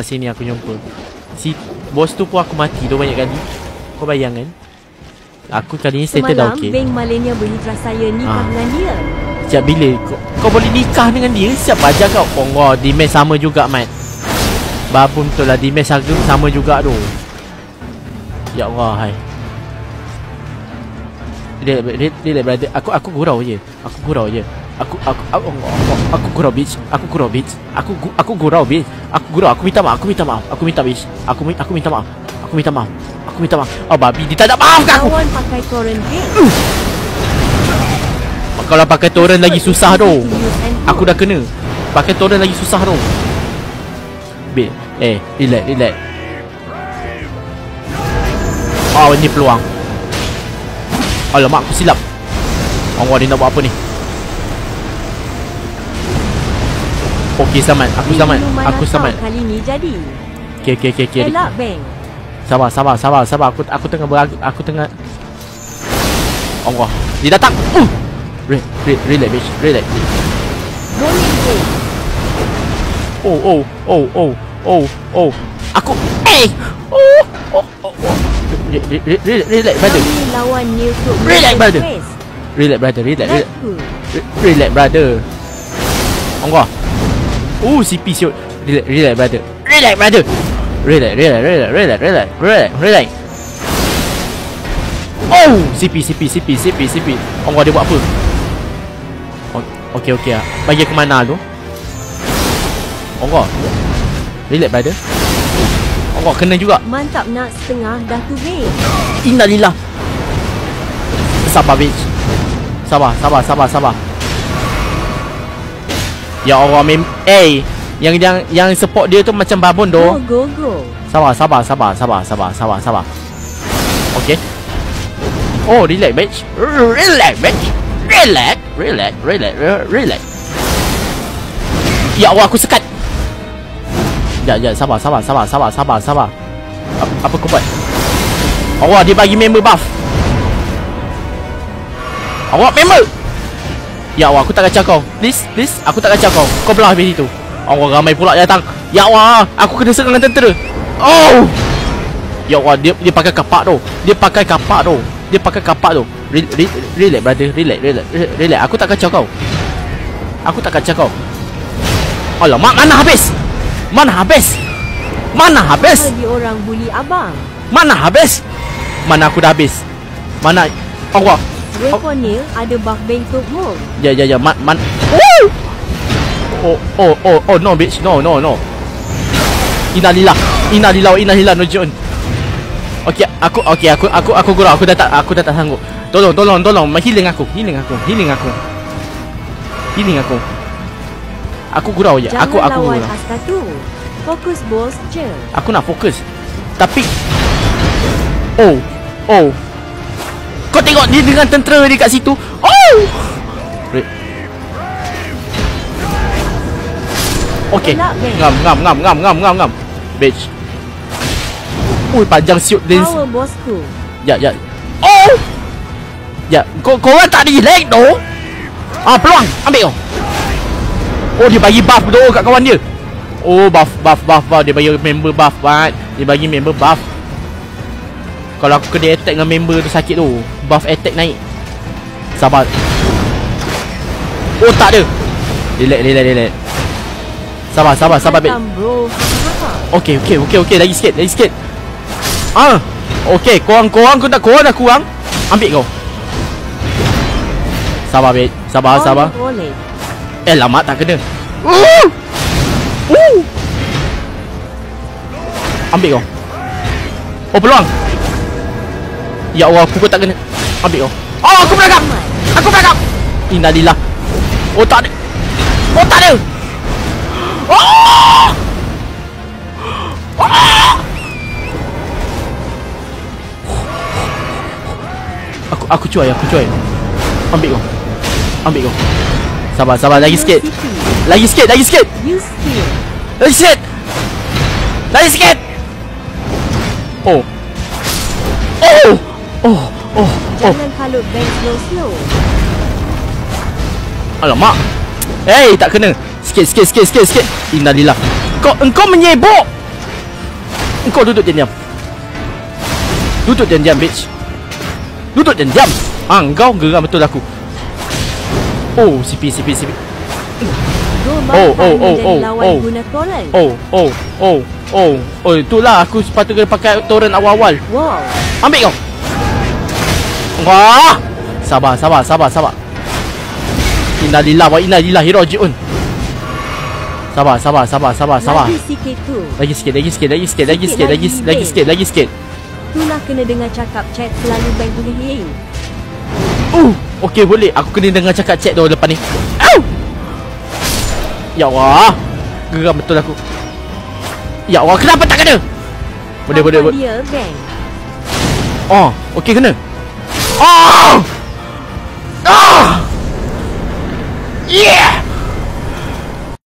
Sini aku jumpa. Si bos tu pun aku mati tu banyak kali. Kau bayang kan? Aku kali ni settle dah okey. Semalam bank Malenya berhijrah saya nikah dengan dia. Sejak bila kau boleh nikah dengan dia? Siapa ajar kau? Oh, di mes sama juga, Mat. Babun betul lah, di mes sama juga tu. Ya Allah, hai. Relax brother. Aku gurau je. Aku gurau je. Aku gurau bitch. Aku gurau bitch. Aku gurau bitch. Aku minta maaf. Aku minta bitch. Aku minta maaf. Aku minta maaf. Oh babi, dia tak nak maafkan aku. Kawan pakai torrent bitch. Kalau pakai torrent lagi susah tu. Aku dah kena. Pakai torrent lagi susah tu. Bitch. Relax. Ini peluang. Alamak, aku silap. Allah, dia nak buat apa ni? Okey, selamat. Aku selamat. Kali ni jadi. Okey. Elak bang. Sabar. Aku tengah aku tengah. Allah, dia datang. Relax bitch. Relax. Aku relax brother. Lawan Newcastle. Relax brother. Relax brother. Allah. CP siot. Relax brother. Relax. CP. Allah, dia buat apa? Okey. Bagi aku mana tu? Allah. Relax brother. Allah, kena juga. Mantap nak setengah dah tu babe. Innalillah. Sabar bitch. Sabar. Ya Allah, yang support dia tu macam babon doh. Go. Sabar. Okey. Relax bitch. Relax. Ya Allah, aku sekat. Ya, sabar. Apa kau buat? Allah, dia bagi member buff. Awak member. Ya Allah, aku tak kacau kau. Please, aku tak kacau kau. Kau belah habis itu. Allah, ramai pula datang. Ya Allah, aku kena serang dengan tentera. Ya Allah, dia pakai kapak tu. Relax brother, relax. Aku tak kacau kau. Alamak, mana habis? Dia orang bully abang. Mana aku dah habis. Mana Allah. Rekonil ada buff bank top move. Ya. No bitch. No. Innalillah no John. Okey, aku gurau. Aku dah tak sanggup. Tolong. Healing aku. Aku gurau je. Aku lawan gurau. Askatu. Fokus bos je. Aku nak fokus. Tapi kau tengok dia dengan tentera dia kat situ. Okey. Ngam. Bitch. Panjang siut dia. Power bosku. Ya. Ya, kau orang tak relax tu. Peluang, ambil kau. Dia bagi buff tu kat kawan dia. Buff. Dia bagi member buff, Mat. Dia bagi member buff. Kalau aku kena attack dengan member tu sakit tu. Buff attack naik. Sabar. Tak ada. Relax. Sabar bet. Okey. Lagi sikit. Okey, korang dah kurang. Ambil kau. Sabar bet. Sabar. Lama tak kena. Ambil kau. Peluang. Ya Allah, aku pun tak kena. Ambil kau. Aku beragam. Innalillah. Tak ada. Aku cuai. Ambil kau. Sabar. Lagi sikit. Jangan kalut bank slow. Alamak. Tak kena. Sikit. Innalillah. Engkau menyebok. Engkau duduk diam. Duduk diam, bitch. Duduk diam. Engkau geram betul aku. Oh, CP. Go Oh, dan lawan guna torrent. Oh, itulah aku sepatutnya pakai torrent awal-awal. Wow. Ambil kau. Wah. Sabar. Innalillahi wa inna ilaihi raji'un. Sabar. Lagi sikit tu. Lagi sikit. Itulah kena dengar cakap chat selalu bank punya hing. Okey boleh. Aku kena dengar cakap chat tu lepas ni. Ya Allah. Geram betul aku. Ya Allah, kenapa tak kena? Boleh. Dia bank. Okey kena. Yeah.